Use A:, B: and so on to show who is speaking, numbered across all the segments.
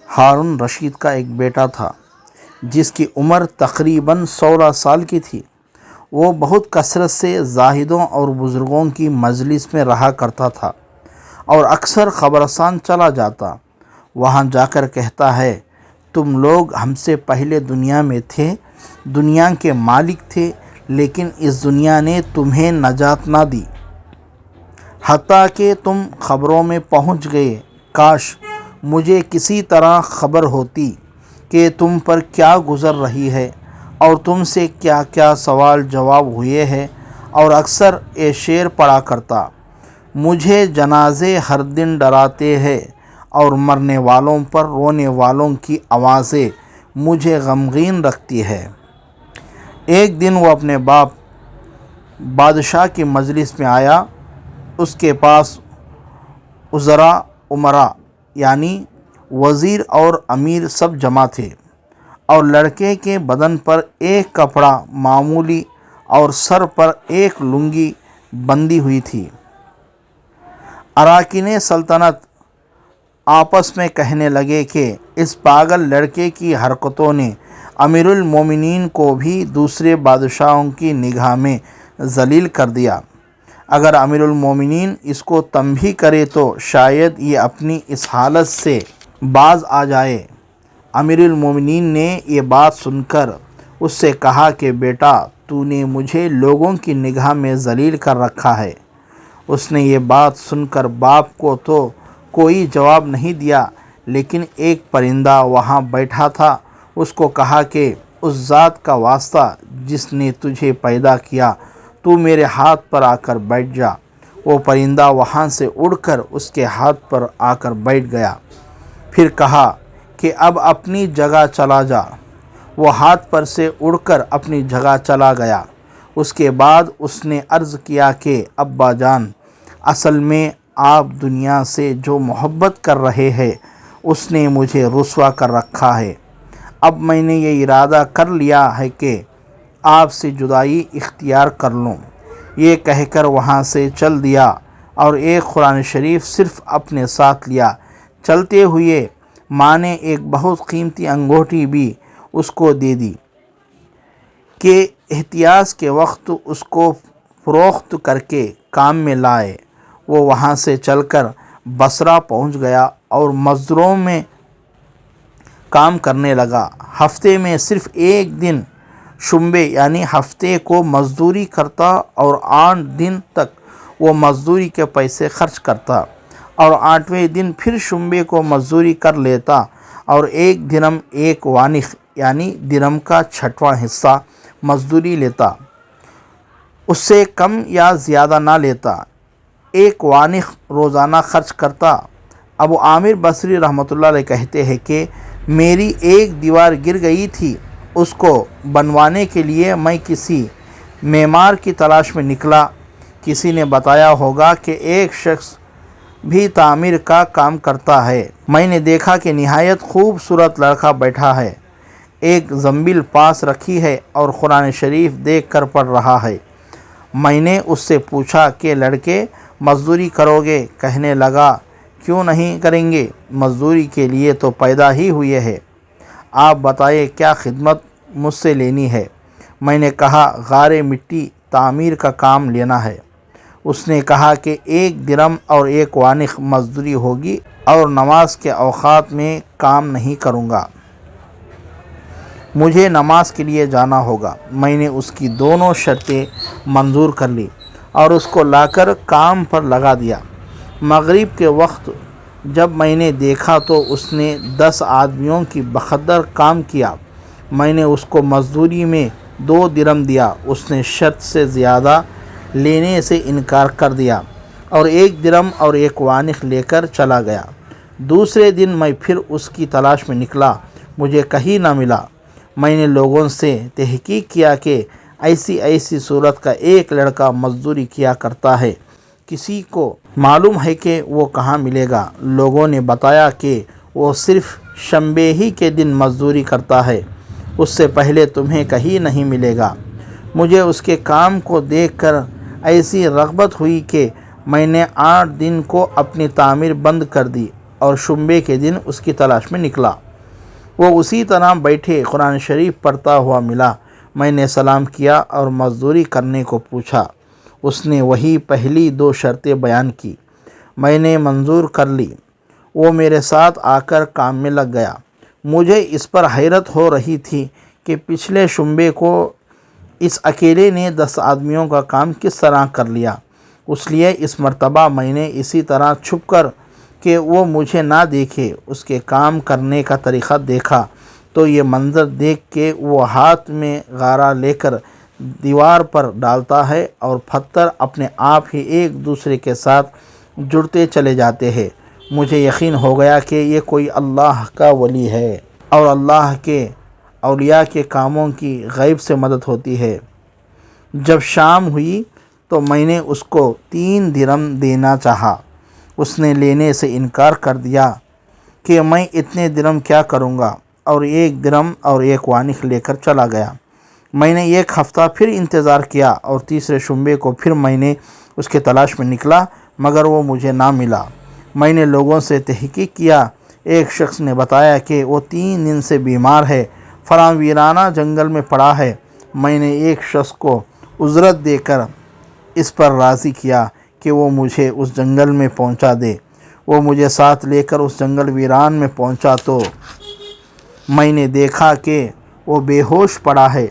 A: ہارون رشید کا ایک بیٹا تھا جس کی عمر تقریباً 16 سال کی تھی۔ وہ بہت کثرت سے زاہدوں اور بزرگوں کی مجلس میں رہا کرتا تھا اور اکثر قبرستان چلا جاتا۔ وہاں جا کر کہتا ہے، تم لوگ ہم سے پہلے دنیا میں تھے، دنیا کے مالک تھے، لیکن اس دنیا نے تمہیں نجات نہ دی، حتیٰ کہ تم قبروں میں پہنچ گئے۔ کاش مجھے کسی طرح خبر ہوتی کہ تم پر کیا گزر رہی ہے اور تم سے کیا کیا سوال جواب ہوئے ہیں، اور اکثر یہ شعر پڑھا کرتا، مجھے جنازے ہر دن ڈراتے ہیں اور مرنے والوں پر رونے والوں کی آوازیں مجھے غمگین رکھتی ہے۔ ایک دن وہ اپنے باپ بادشاہ کی مجلس میں آیا۔ اس کے پاس وزراء، امراء یعنی وزیر اور امیر سب جمع تھے، اور لڑکے کے بدن پر ایک کپڑا معمولی اور سر پر ایک لنگی بندھی ہوئی تھی۔ اراکین سلطنت آپس میں کہنے لگے کہ اس پاگل لڑکے کی حرکتوں نے امیر المومنین کو بھی دوسرے بادشاہوں کی نگاہ میں ذلیل کر دیا۔ اگر امیر المومنین اس کو تنبیہ کرے تو شاید یہ اپنی اس حالت سے باز آ جائے۔ امیر المومنین نے یہ بات سن کر اس سے کہا کہ بیٹا، تو نے مجھے لوگوں کی نگاہ میں ذلیل کر رکھا ہے۔ اس نے یہ بات سن کر باپ کو تو کوئی جواب نہیں دیا، لیکن ایک پرندہ وہاں بیٹھا تھا، اس کو کہا کہ اس ذات کا واسطہ جس نے تجھے پیدا کیا، تو میرے ہاتھ پر آ کر بیٹھ جا۔ وہ پرندہ وہاں سے اڑ کر اس کے ہاتھ پر آ کر بیٹھ گیا۔ پھر کہا کہ اب اپنی جگہ چلا جا۔ وہ ہاتھ پر سے اڑ کر اپنی جگہ چلا گیا۔ اس کے بعد اس نے عرض کیا کہ ابا جان، اصل میں آپ دنیا سے جو محبت کر رہے ہیں اس نے مجھے رسوا کر رکھا ہے۔ اب میں نے یہ ارادہ کر لیا ہے کہ آپ سے جدائی اختیار کر لوں۔ یہ کہہ کر وہاں سے چل دیا اور ایک قرآن شریف صرف اپنے ساتھ لیا۔ چلتے ہوئے ماں نے ایک بہت قیمتی انگوٹھی بھی اس کو دے دی کہ احتیاج کے وقت اس کو فروخت کر کے کام میں لائے۔ وہ وہاں سے چل کر بصرہ پہنچ گیا اور مزدوروں میں کام کرنے لگا۔ ہفتے میں صرف ایک دن شنبے یعنی ہفتے کو مزدوری کرتا اور 8 دن تک وہ مزدوری کے پیسے خرچ کرتا، اور 8ویں دن پھر شنبے کو مزدوری کر لیتا اور ایک درم ایک وانخ یعنی درم کا 6واں حصہ مزدوری لیتا، اس سے کم یا زیادہ نہ لیتا۔ ایک وانخ روزانہ خرچ کرتا۔ ابو عامر بصری رحمۃ اللہ علیہ کہتے ہیں کہ میری ایک دیوار گر گئی تھی، اس کو بنوانے کے لیے میں کسی معمار کی تلاش میں نکلا۔ کسی نے بتایا ہوگا کہ ایک شخص بھی تعمیر کا کام کرتا ہے۔ میں نے دیکھا کہ نہایت خوبصورت لڑکا بیٹھا ہے، ایک زنبیل پاس رکھی ہے اور قرآن شریف دیکھ کر پڑھ رہا ہے۔ میں نے اس سے پوچھا کہ لڑکے مزدوری کرو گے؟ کہنے لگا، کیوں نہیں کریں گے، مزدوری کے لیے تو پیدا ہی ہوئے ہیں۔ آپ بتائیں کیا خدمت مجھ سے لینی ہے؟ میں نے کہا، غار مٹی تعمیر کا کام لینا ہے۔ اس نے کہا کہ 1 درم اور 1 وانخ مزدوری ہوگی اور نماز کے اوقات میں کام نہیں کروں گا، مجھے نماز کے لیے جانا ہوگا۔ میں نے اس کی دونوں شرطیں منظور کر لی اور اس کو لا کر کام پر لگا دیا۔ مغرب کے وقت جب میں نے دیکھا تو اس نے 10 آدمیوں کی بقدر کام کیا۔ میں نے اس کو مزدوری میں 2 درم دیا۔ اس نے شرط سے زیادہ لینے سے انکار کر دیا اور 1 درم اور 1 وانخ لے کر چلا گیا۔ دوسرے دن میں پھر اس کی تلاش میں نکلا، مجھے کہیں نہ ملا۔ میں نے لوگوں سے تحقیق کیا کہ ایسی صورت کا ایک لڑکا مزدوری کیا کرتا ہے، کسی کو معلوم ہے کہ وہ کہاں ملے گا؟ لوگوں نے بتایا کہ وہ صرف شنبے ہی کے دن مزدوری کرتا ہے، اس سے پہلے تمہیں کہیں نہیں ملے گا۔ مجھے اس کے کام کو دیکھ کر ایسی رغبت ہوئی کہ میں نے 8 دن کو اپنی تعمیر بند کر دی اور شنبے کے دن اس کی تلاش میں نکلا۔ وہ اسی طرح بیٹھے قرآن شریف پڑھتا ہوا ملا۔ میں نے سلام کیا اور مزدوری کرنے کو پوچھا۔ اس نے وہی پہلی 2 شرطیں بیان کی، میں نے منظور کر لی۔ وہ میرے ساتھ آ کر کام میں لگ گیا۔ مجھے اس پر حیرت ہو رہی تھی کہ پچھلے شنبے کو اس اکیلے نے 10 آدمیوں کا کام کس طرح کر لیا۔ اس لیے اس مرتبہ میں نے اسی طرح چھپ کر کہ وہ مجھے نہ دیکھے اس کے کام کرنے کا طریقہ دیکھا، تو یہ منظر دیکھ کے وہ ہاتھ میں غارہ لے کر دیوار پر ڈالتا ہے اور پتھر اپنے آپ ہی ایک دوسرے کے ساتھ جڑتے چلے جاتے ہیں۔ مجھے یقین ہو گیا کہ یہ کوئی اللہ کا ولی ہے اور اللہ کے اولیاء کے کاموں کی غیب سے مدد ہوتی ہے۔ جب شام ہوئی تو میں نے اس کو 3 درہم دینا چاہا۔ اس نے لینے سے انکار کر دیا کہ میں اتنے درہم کیا کروں گا، اور 1 درہم اور 1 وانق لے کر چلا گیا۔ میں نے 1 ہفتہ پھر انتظار کیا اور تیسرے شنبے کو پھر میں نے اس کی تلاش میں نکلا، مگر وہ مجھے نہ ملا۔ میں نے لوگوں سے تحقیق کیا۔ ایک شخص نے بتایا کہ وہ 3 دن سے بیمار ہے، فلاں ویرانہ جنگل میں پڑا ہے۔ میں نے ایک شخص کو اجرت دے کر اس پر راضی کیا کہ وہ مجھے اس جنگل میں پہنچا دے۔ وہ مجھے ساتھ لے کر اس جنگل ویران میں پہنچا تو میں نے دیکھا کہ وہ بے ہوش پڑا ہے،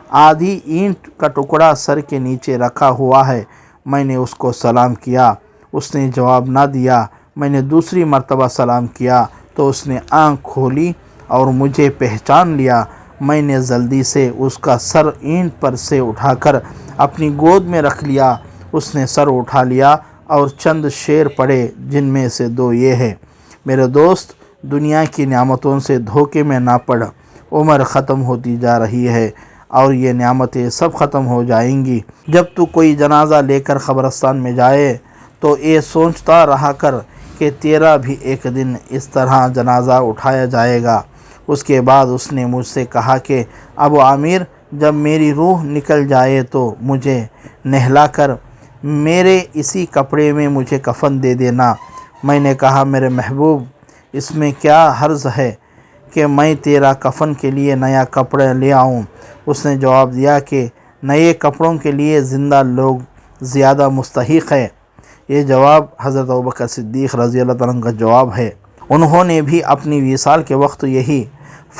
A: آدھی اینٹ کا ٹکڑا سر کے نیچے رکھا ہوا ہے۔ میں نے اس کو سلام کیا، اس نے جواب نہ دیا۔ میں نے دوسری مرتبہ سلام کیا تو اس نے آنکھ کھولی اور مجھے پہچان لیا۔ میں نے جلدی سے اس کا سر اینٹ پر سے اٹھا کر اپنی گود میں رکھ لیا۔ اس نے سر اٹھا لیا اور چند شعر پڑھے، جن میں سے 2 یہ ہے: میرے دوست، دنیا کی نعمتوں سے دھوکے میں نہ پڑ، عمر ختم ہوتی جا رہی ہے اور یہ نعمتیں سب ختم ہو جائیں گی۔ جب تو کوئی جنازہ لے کر قبرستان میں جائے تو یہ سوچتا رہا کر کہ تیرا بھی ایک دن اس طرح جنازہ اٹھایا جائے گا۔ اس کے بعد اس نے مجھ سے کہا کہ ابو عامر، جب میری روح نکل جائے تو مجھے نہلا کر میرے اسی کپڑے میں مجھے کفن دے دینا۔ میں نے کہا میرے محبوب، اس میں کیا حرج ہے کہ میں تیرا کفن کے لیے نیا کپڑا لے آؤں؟ اس نے جواب دیا کہ نئے کپڑوں کے لیے زندہ لوگ زیادہ مستحق ہے۔ یہ جواب حضرت ابوبکر صدیق رضی اللہ عنہ کا جواب ہے۔ انہوں نے بھی اپنی وصال کے وقت یہی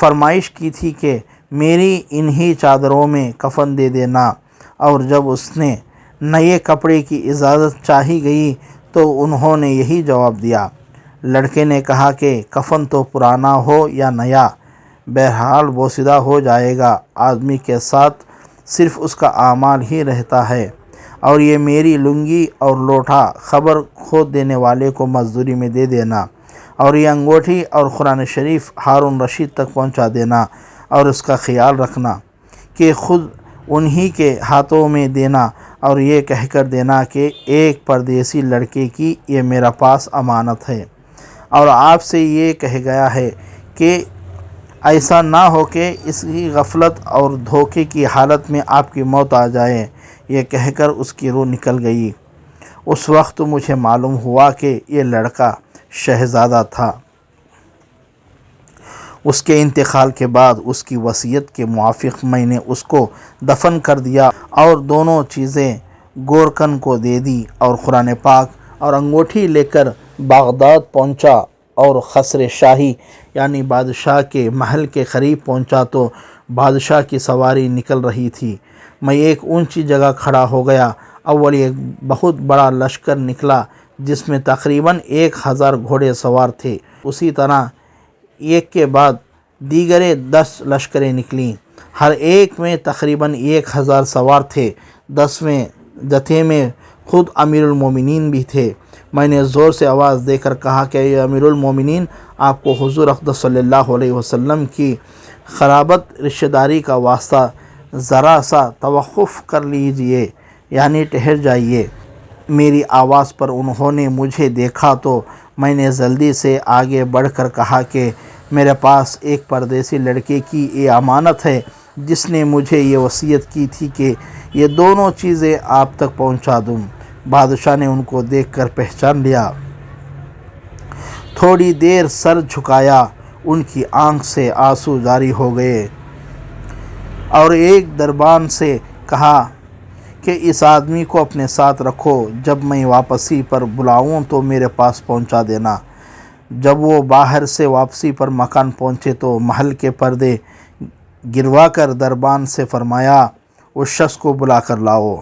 A: فرمائش کی تھی کہ میری انہی چادروں میں کفن دے دینا، اور جب اس نے نئے کپڑے کی اجازت چاہی گئی تو انہوں نے یہی جواب دیا۔ لڑکے نے کہا کہ کفن تو پرانا ہو یا نیا، بہرحال بوسیدہ ہو جائے گا۔ آدمی کے ساتھ صرف اس کا اعمال ہی رہتا ہے، اور یہ میری لنگی اور لوٹا خبر کھود دینے والے کو مزدوری میں دے دینا، اور یہ انگوٹھی اور قرآن شریف ہارون رشید تک پہنچا دینا، اور اس کا خیال رکھنا کہ خود انہی کے ہاتھوں میں دینا، اور یہ کہہ کر دینا کہ ایک پردیسی لڑکے کی یہ میرا پاس امانت ہے، اور آپ سے یہ کہہ گیا ہے کہ ایسا نہ ہو کہ اس کی غفلت اور دھوکے کی حالت میں آپ کی موت آ جائے۔ یہ کہہ کر اس کی روح نکل گئی۔ اس وقت مجھے معلوم ہوا کہ یہ لڑکا شہزادہ تھا۔ اس کے انتقال کے بعد اس کی وصیت کے موافق میں نے اس کو دفن کر دیا اور دونوں چیزیں گورکن کو دے دی، اور قرآن پاک اور انگوٹھی لے کر بغداد پہنچا، اور خسر شاہی یعنی بادشاہ کے محل کے قریب پہنچا تو بادشاہ کی سواری نکل رہی تھی۔ میں ایک اونچی جگہ کھڑا ہو گیا۔ اول ایک بہت بڑا لشکر نکلا جس میں تقریباً 1000 گھوڑے سوار تھے۔ اسی طرح ایک کے بعد دیگرے 10 لشکریں نکلیں، ہر ایک میں تقریباً 1000 سوار تھے۔ 10ویں جتھے میں خود امیر المومنین بھی تھے۔ میں نے زور سے آواز دے کر کہا کہ اے امیر المومنین، آپ کو حضور اقدس صلی اللہ علیہ وسلم کی قرابت رشتہ داری کا واسطہ ذرا سا توقف کر لیجئے، یعنی ٹھہر جائیے۔ میری آواز پر انہوں نے مجھے دیکھا تو میں نے جلدی سے آگے بڑھ کر کہا کہ میرے پاس ایک پردیسی لڑکے کی یہ امانت ہے جس نے مجھے یہ وصیت کی تھی کہ یہ دونوں چیزیں آپ تک پہنچا دوں۔ بادشاہ نے ان کو دیکھ کر پہچان لیا۔ تھوڑی دیر سر جھکایا، ان کی آنکھ سے آنسو جاری ہو گئے اور ایک دربان سے کہا کہ اس آدمی کو اپنے ساتھ رکھو، جب میں واپسی پر بلاؤں تو میرے پاس پہنچا دینا۔ جب وہ باہر سے واپسی پر مکان پہنچے تو محل کے پردے گروا کر دربان سے فرمایا، اس شخص کو بلا کر لاؤ،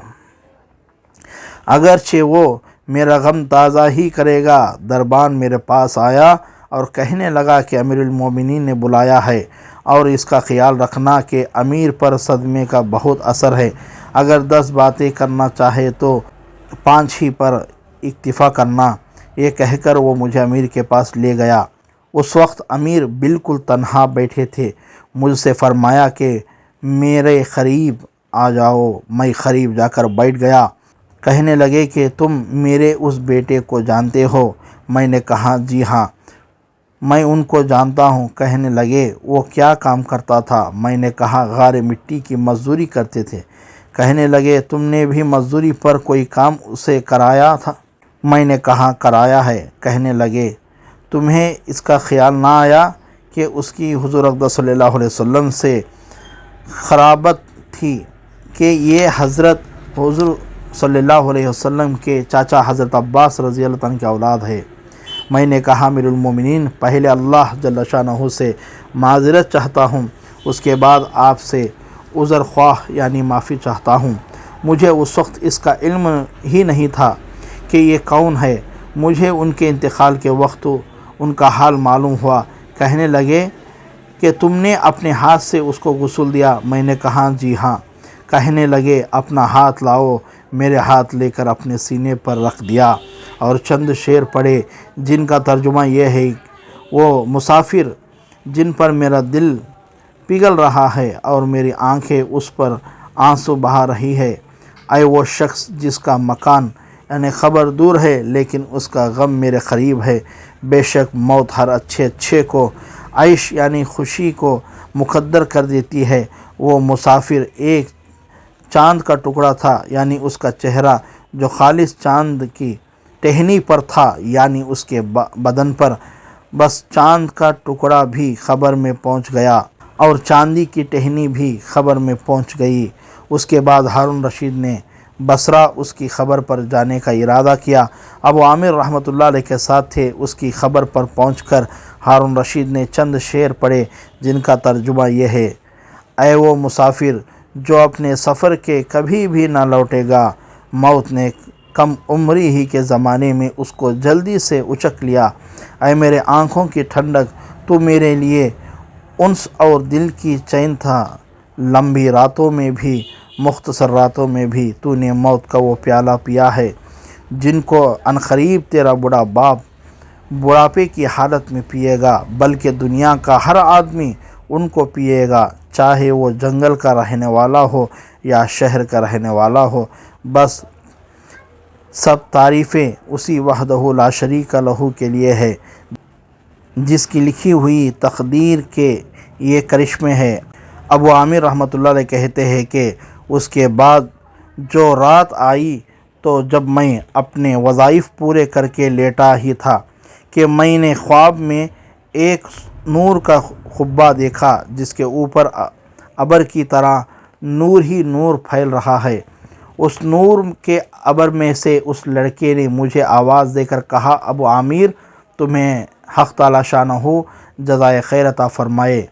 A: اگرچہ وہ میرا غم تازہ ہی کرے گا۔ دربان میرے پاس آیا اور کہنے لگا کہ امیر المومنین نے بلایا ہے اور اس کا خیال رکھنا کہ امیر پر صدمے کا بہت اثر ہے، اگر 10 باتیں کرنا چاہے تو 5 ہی پر اکتفا کرنا۔ یہ کہہ کر وہ مجھے امیر کے پاس لے گیا۔ اس وقت امیر بالکل تنہا بیٹھے تھے۔ مجھ سے فرمایا کہ میرے قریب آ جاؤ۔ میں قریب جا کر بیٹھ گیا۔ کہنے لگے کہ تم میرے اس بیٹے کو جانتے ہو؟ میں نے کہا جی ہاں، میں ان کو جانتا ہوں۔ کہنے لگے وہ کیا کام کرتا تھا؟ میں نے کہا غار مٹی کی مزدوری کرتے تھے۔ کہنے لگے تم نے بھی مزدوری پر کوئی کام اسے کرایا تھا؟ میں نے کہا کرایا ہے۔ کہنے لگے تمہیں اس کا خیال نہ آیا کہ اس کی حضور اقدس صلی اللہ علیہ وسلم سے قرابت تھی کہ یہ حضرت حضور صلی اللہ علیہ وسلم کے چاچا حضرت عباس رضی اللہ عنہ کی اولاد ہے؟ میں نے کہا امیر المومنین، پہلے اللہ جل شانہ سے معذرت چاہتا ہوں، اس کے بعد آپ سے عذر خواہ یعنی معافی چاہتا ہوں۔ مجھے اس وقت اس کا علم ہی نہیں تھا کہ یہ کون ہے۔ مجھے ان کے انتقال کے وقت ان کا حال معلوم ہوا۔ کہنے لگے کہ تم نے اپنے ہاتھ سے اس کو غسل دیا؟ میں نے کہا جی ہاں۔ کہنے لگے اپنا ہاتھ لاؤ۔ میرے ہاتھ لے کر اپنے سینے پر رکھ دیا اور چند شعر پڑھے جن کا ترجمہ یہ ہے، وہ مسافر جن پر میرا دل پگھل رہا ہے اور میری آنکھیں اس پر آنسو بہا رہی ہے، اے وہ شخص جس کا مکان یعنی خبر دور ہے لیکن اس کا غم میرے قریب ہے، بے شک موت ہر اچھے کو عیش یعنی خوشی کو مقدر کر دیتی ہے۔ وہ مسافر ایک چاند کا ٹکڑا تھا، یعنی اس کا چہرہ جو خالص چاند کی ٹہنی پر تھا، یعنی اس کے بدن پر، بس چاند کا ٹکڑا بھی خبر میں پہنچ گیا اور چاندی کی ٹہنی بھی خبر میں پہنچ گئی۔ اس کے بعد ہارون رشید نے بصرہ اس کی خبر پر جانے کا ارادہ کیا۔ ابو عامر رحمۃ اللہ علیہ کے ساتھ تھے۔ اس کی خبر پر پہنچ کر ہارون رشید نے چند شعر پڑھے جن کا ترجمہ یہ ہے، اے وہ مسافر جو اپنے سفر کے کبھی بھی نہ لوٹے گا، موت نے کم عمری ہی کے زمانے میں اس کو جلدی سے اچک لیا۔ اے میرے آنکھوں کی ٹھنڈک، تو میرے لیے انس اور دل کی چین تھا۔ لمبی راتوں میں بھی مختصر راتوں میں بھی تو نے موت کا وہ پیالہ پیا ہے جن کو عنقریب تیرا بڑا باپ بڑھاپے کی حالت میں پیے گا، بلکہ دنیا کا ہر آدمی ان کو پیے گا، چاہے وہ جنگل کا رہنے والا ہو یا شہر کا رہنے والا ہو۔ بس سب تعریفیں اسی وحدہ لا شریک لہ کے لیے ہے جس کی لکھی ہوئی تقدیر کے یہ کرشمے ہے۔ ابو عامر رحمۃ اللہ علیہ کہتے ہیں کہ اس کے بعد جو رات آئی تو جب میں اپنے وظائف پورے کر کے لیٹا ہی تھا کہ میں نے خواب میں ایک نور کا قبہ دیکھا جس کے اوپر ابر کی طرح نور ہی نور پھیل رہا ہے۔ اس نور کے ابر میں سے اس لڑکے نے مجھے آواز دے کر کہا، ابو عامر، تمہیں حق تعالی شانہ جزائے خیر عطا فرمائے،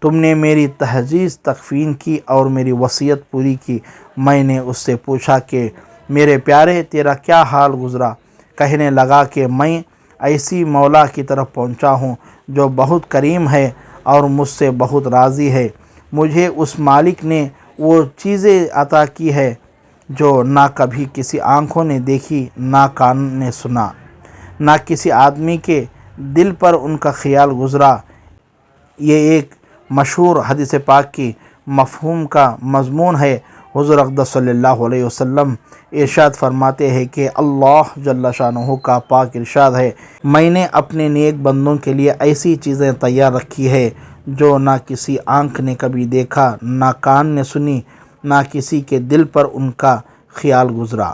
A: تم نے میری تجہیز تکفین کی اور میری وصیت پوری کی۔ میں نے اس سے پوچھا کہ میرے پیارے تیرا کیا حال گزرا؟ کہنے لگا کہ میں ایسی مولا کی طرف پہنچا ہوں جو بہت کریم ہے اور مجھ سے بہت راضی ہے۔ مجھے اس مالک نے وہ چیزیں عطا کی ہے جو نہ کبھی کسی آنکھوں نے دیکھی، نہ کان نے سنا، نہ کسی آدمی کے دل پر ان کا خیال گزرا۔ یہ ایک مشہور حدیث پاک کی مفہوم کا مضمون ہے۔ حضور اقدس صلی اللہ علیہ وسلم ارشاد فرماتے ہیں کہ اللہ جل شانہ کا پاک ارشاد ہے، میں نے اپنے نیک بندوں کے لیے ایسی چیزیں تیار رکھی ہے جو نہ کسی آنکھ نے کبھی دیکھا، نہ کان نے سنی، نہ کسی کے دل پر ان کا خیال گزرا۔